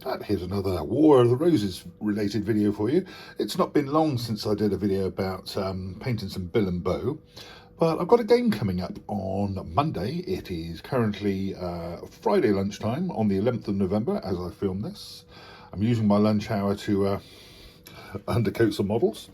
And here's another War of the Roses related video for you. It's not been long since I did a video about painting some bill and bow, but I've got a game coming up on Monday. It is currently Friday lunchtime on the 11th of November as I film this. I'm using my lunch hour to undercoat some models.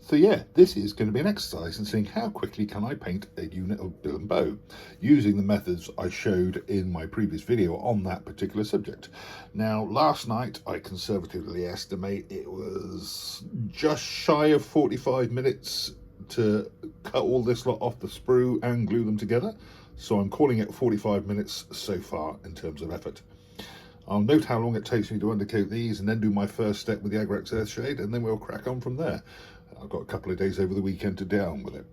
So yeah, this is going to be an exercise in seeing how quickly can I paint a unit of bill and bow using the methods I showed in my previous video on that particular subject. Now, last night I conservatively estimate it was just shy of 45 minutes to cut all this lot off the sprue and glue them together. So I'm calling it 45 minutes so far in terms of effort. I'll note how long it takes me to undercoat these and then do my first step with the Agrax Earthshade, and then we'll crack on from there. I've got a couple of days over the weekend to down with it.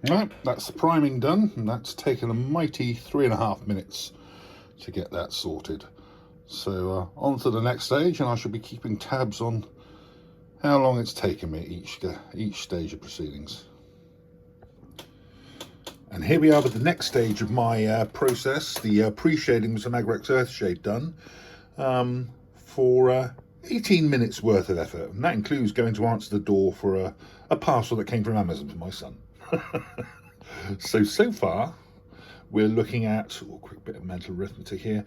Right, that's the priming done, and that's taken a mighty 3.5 minutes to get that sorted. So on to the next stage, and I shall be keeping tabs on how long it's taken me each stage of proceedings. And here we are with the next stage of my process, the pre-shading with some Agrax Earthshade done for 18 minutes worth of effort, and that includes going to answer the door for a parcel that came from Amazon for my son. So far we're looking at a quick bit of mental arithmetic here,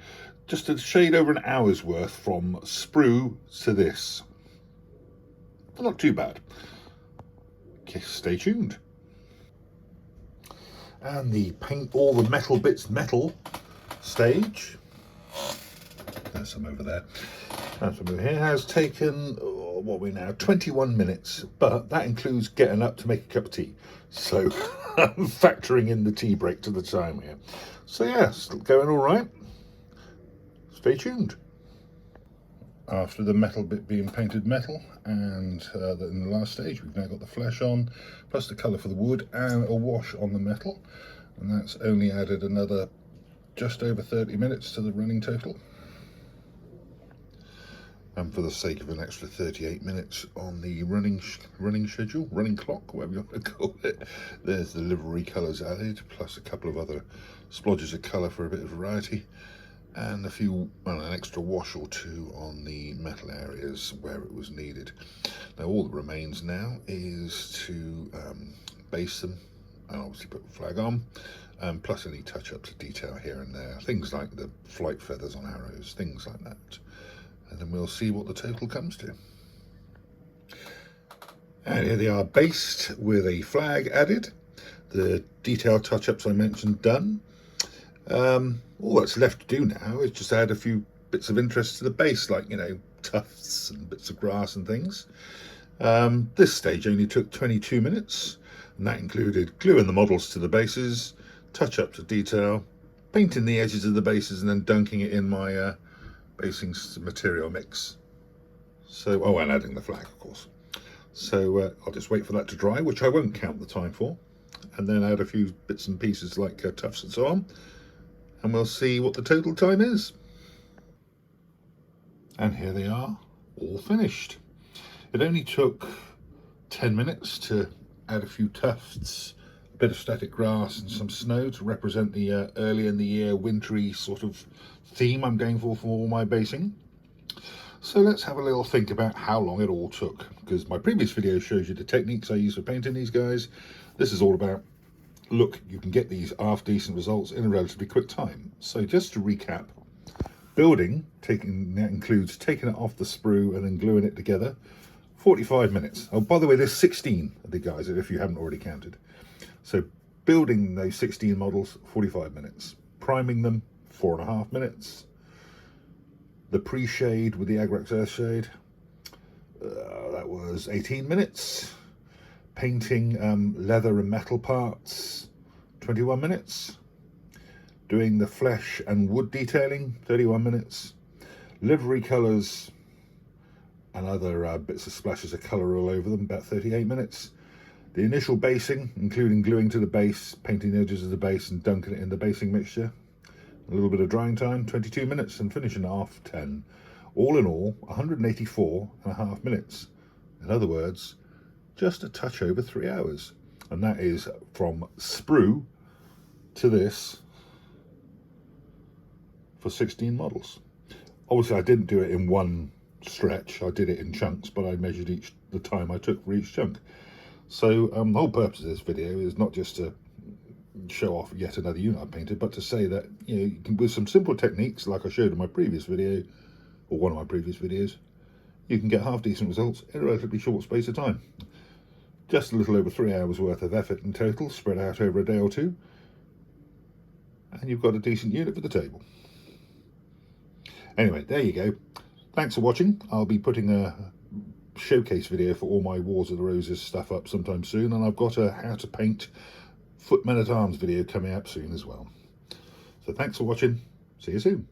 just a shade over an hour's worth from sprue to this. Not too bad. Okay, stay tuned. And the paint all the metal bits metal stage, there's some over there, that's some over here, has taken what we now 21 minutes, but that includes getting up to make a cup of tea, so I'm factoring in the tea break to the time here. So yeah, still going all right. Stay tuned. After the metal bit being painted metal, and in the last stage we've now got the flesh on, plus the colour for the wood and a wash on the metal, and that's only added another just over 30 minutes to the running total. And for the sake of an extra 38 minutes on the running schedule, running clock, whatever you want to call it, there's the livery colours added, plus a couple of other splodges of colour for a bit of variety, and an extra wash or two on the metal areas where it was needed. Now all that remains now is to base them and obviously put the flag on, plus any touch-ups of detail here and there, things like the flight feathers on arrows, things like that. And then we'll see what the total comes to. And here they are, based with a flag added, the detail touch-ups I mentioned done. All that's left to do now is just add a few bits of interest to the base, like, you know, tufts and bits of grass and things. This stage only took 22 minutes, and that included gluing the models to the bases, touch-ups of detail, painting the edges of the bases, and then dunking it in my basing material mix. So, oh, and adding the flag, of course. So I'll just wait for that to dry, which I won't count the time for, and then add a few bits and pieces like tufts and so on, and we'll see what the total time is. And here they are, all finished. It only took 10 minutes to add a few tufts, a bit of static grass and some snow to represent the early in the year wintry sort of theme I'm going for all my basing. So let's have a little think about how long it all took, because my previous video shows you the techniques I use for painting these guys. This is all about, look, you can get these half decent results in a relatively quick time. So just to recap, building, that includes taking it off the sprue and then gluing it together, 45 minutes. Oh, by the way, there's 16 of the guys, if you haven't already counted. So building those 16 models, 45 minutes. Priming them, 4.5 minutes. The pre-shade with the Agrax Earthshade, that was 18 minutes. Painting leather and metal parts, 21 minutes. Doing the flesh and wood detailing, 31 minutes. Livery colours and other bits of splashes of colour all over them, about 38 minutes. The initial basing, including gluing to the base, painting the edges of the base and dunking it in the basing mixture. A little bit of drying time, 22 minutes, and finishing off 10. All in all, 184.5 minutes. In other words, just a touch over 3 hours. And that is from sprue to this for 16 models. Obviously I didn't do it in one stretch, I did it in chunks, but I measured the time I took for each chunk. So the whole purpose of this video is not just to show off yet another unit I painted, but to say that, you know, you can, with some simple techniques like I showed in my previous video, or one of my previous videos, you can get half decent results in a relatively short space of time. Just a little over 3 hours worth of effort in total, spread out over a day or two, and you've got a decent unit for the table. Anyway, there you go. Thanks for watching. I'll be putting a showcase video for all my Wars of the Roses stuff up sometime soon, and I've got a how to paint foot men-at-arms video coming up soon as well. So thanks for watching. See you soon.